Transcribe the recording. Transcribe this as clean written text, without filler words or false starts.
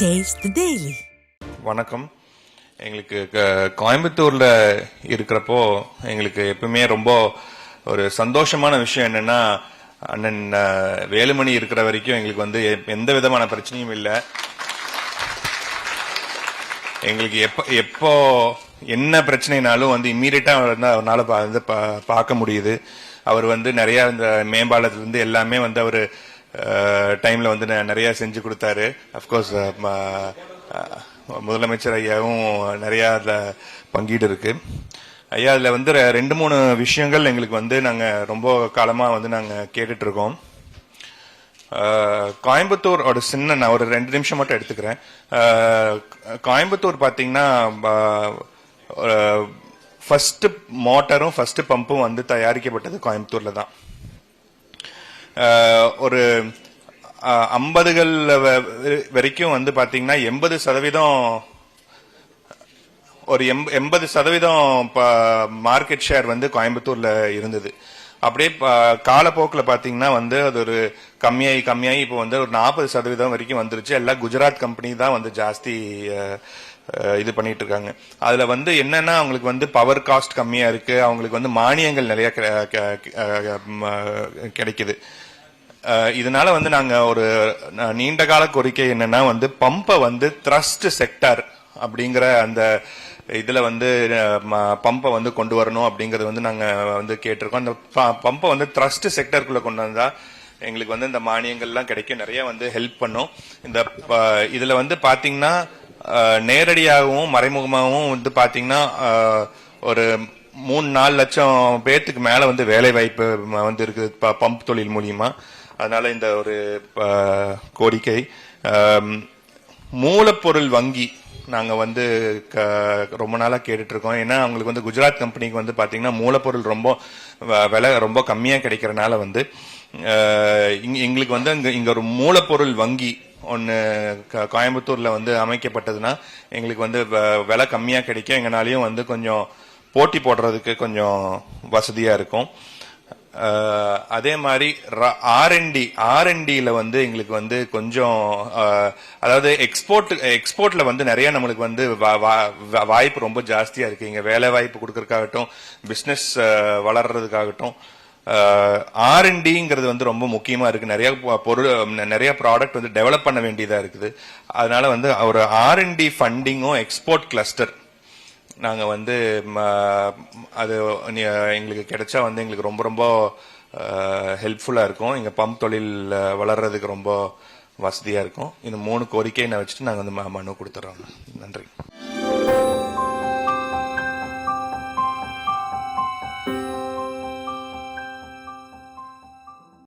Taste the Daily. வணக்கம். எங்களுக்கு கோயம்புத்தூர்ல இருக்கிறப்போ எங்களுக்கு எப்பவுமே ரொம்ப ஒரு சந்தோஷமான விஷயம் என்னன்னா, அண்ணன் வேலுமணி இருக்கிற வரைக்கும் எங்களுக்கு வந்து எந்த விதமான பிரச்சனையும் இல்லை. எங்களுக்கு எப்போ என்ன பிரச்சனைனாலும் வந்து இம்மீடியட்டா அவரால் வந்து பார்க்க முடியுது. அவர் வந்து நிறைய இந்த மேம்பாலத்துல இருந்து எல்லாமே வந்து அவர் டைம்ல வந்து நிறைய செஞ்சு கொடுத்தாரு. அப்கோர்ஸ் முதலமைச்சர் ஐயாவும் நிறைய அதுல பங்கீடு இருக்கு. ஐயா அதுல வந்து 2-3 விஷயங்கள் எங்களுக்கு வந்து நாங்க ரொம்ப காலமா வந்து நாங்க கேட்டுட்டு இருக்கோம். கோயம்புத்தூர் ஒரு சின்ன நான் ஒரு 2 நிமிஷம் மட்டும் எடுத்துக்கிறேன். கோயம்புத்தூர் பாத்தீங்கன்னா ஃபர்ஸ்ட் மோட்டரும் ஃபர்ஸ்ட் பம்பும் வந்து தயாரிக்கப்பட்டது கோயம்புத்தூர்ல தான். ஒரு 50கள் வரைக்கும் வந்து பாத்தீங்கன்னா 80% ஒரு 80% மார்க்கெட் ஷேர் வந்து கோயம்புத்தூர்ல இருந்தது. அப்படியே காலப்போக்கில் பாத்தீங்கன்னா வந்து அது ஒரு கம்மியாகி இப்போ வந்து ஒரு 40% வரைக்கும் வந்துருச்சு. எல்லாம் குஜராத் கம்பெனி தான் வந்து ஜாஸ்தி இது பண்ணிட்டு இருக்காங்க. அதுல வந்து என்னன்னா அவங்களுக்கு வந்து பவர் காஸ்ட் கம்மியா இருக்கு, அவங்களுக்கு வந்து மானியங்கள் நிறைய கிடைக்குது. இதனால வந்து நாங்க ஒரு நீண்ட கால கோரிக்கை என்னன்னா வந்து பம்பை வந்து த்ரஸ்ட் செக்டர் அப்படிங்கிற அந்த இதுல வந்து பம்பை வந்து கொண்டு வரணும் அப்படிங்கறது வந்து நாங்க வந்து கேட்டிருக்கோம். அந்த பம்பை வந்து த்ரஸ்ட் செக்டருக்குள்ள கொண்டு வந்தா எங்களுக்கு வந்து இந்த மானியங்கள்லாம் கிடைக்கும், நிறைய வந்து ஹெல்ப் பண்ணும். இந்த இதுல வந்து பாத்தீங்கன்னா நேரடியாகவும் மறைமுகமாகவும் வந்து பாத்தீங்கன்னா ஒரு 3-4 லட்சம் பேர்த்துக்கு மேல வந்து வேலை வாய்ப்பு வந்து இருக்குது பம்ப் தொழில் மூலியமா. அதனால இந்த ஒரு கோரிக்கை. மூலப்பொருள் வங்கி நாங்க வந்து ரொம்ப நாளா கேட்டுட்டு இருக்கோம். ஏன்னா அவங்களுக்கு வந்து குஜராத் கம்பெனிக்கு வந்து பாத்தீங்கன்னா மூலப்பொருள் ரொம்ப விலை ரொம்ப கம்மியா கிடைக்கிறனால வந்து எங்களுக்கு வந்து இங்க ஒரு மூலப்பொருள் வங்கி ஒன்னு கோயம்புத்தூர்ல வந்து அமைக்கப்பட்டதுன்னா எங்களுக்கு வந்து விலை கம்மியா கிடைக்கும், எங்கனாலையும் வந்து கொஞ்சம் போட்டி போடுறதுக்கு கொஞ்சம் வசதியா இருக்கும். அதே மாதிரி ஆர்என்டில வந்து எங்களுக்கு வந்து கொஞ்சம் அதாவது எக்ஸ்போர்ட்ல வந்து நிறைய நம்மளுக்கு வந்து வாய்ப்பு ரொம்ப ஜாஸ்தியா இருக்கு. இங்க வேலை வாய்ப்பு கொடுக்கறதுக்காகட்டும், பிசினஸ் வளர்றதுக்காகட்டும் ஆர்என்டிங்கிறது வந்து ரொம்ப முக்கியமா இருக்கு. நிறைய ப்ராடக்ட் வந்து டெவலப் பண்ண வேண்டியதா இருக்குது. அதனால வந்து ஒரு ஆர்என்டி ஃபண்டிங்கும் எக்ஸ்போர்ட் கிளஸ்டர் நாங்க வந்து அது எங்களுக்கு கிடைச்சா வந்து எங்களுக்கு ரொம்ப ரொம்ப ஹெல்ப்ஃபுல்லா இருக்கும். எங்க பம்ப் தொழில் வளர்றதுக்கு ரொம்ப வசதியா இருக்கும். இந்த 3 கோரிக்கையை நான் வச்சுட்டு நாங்க வந்து மனு கொடுத்துறோம். நன்றி.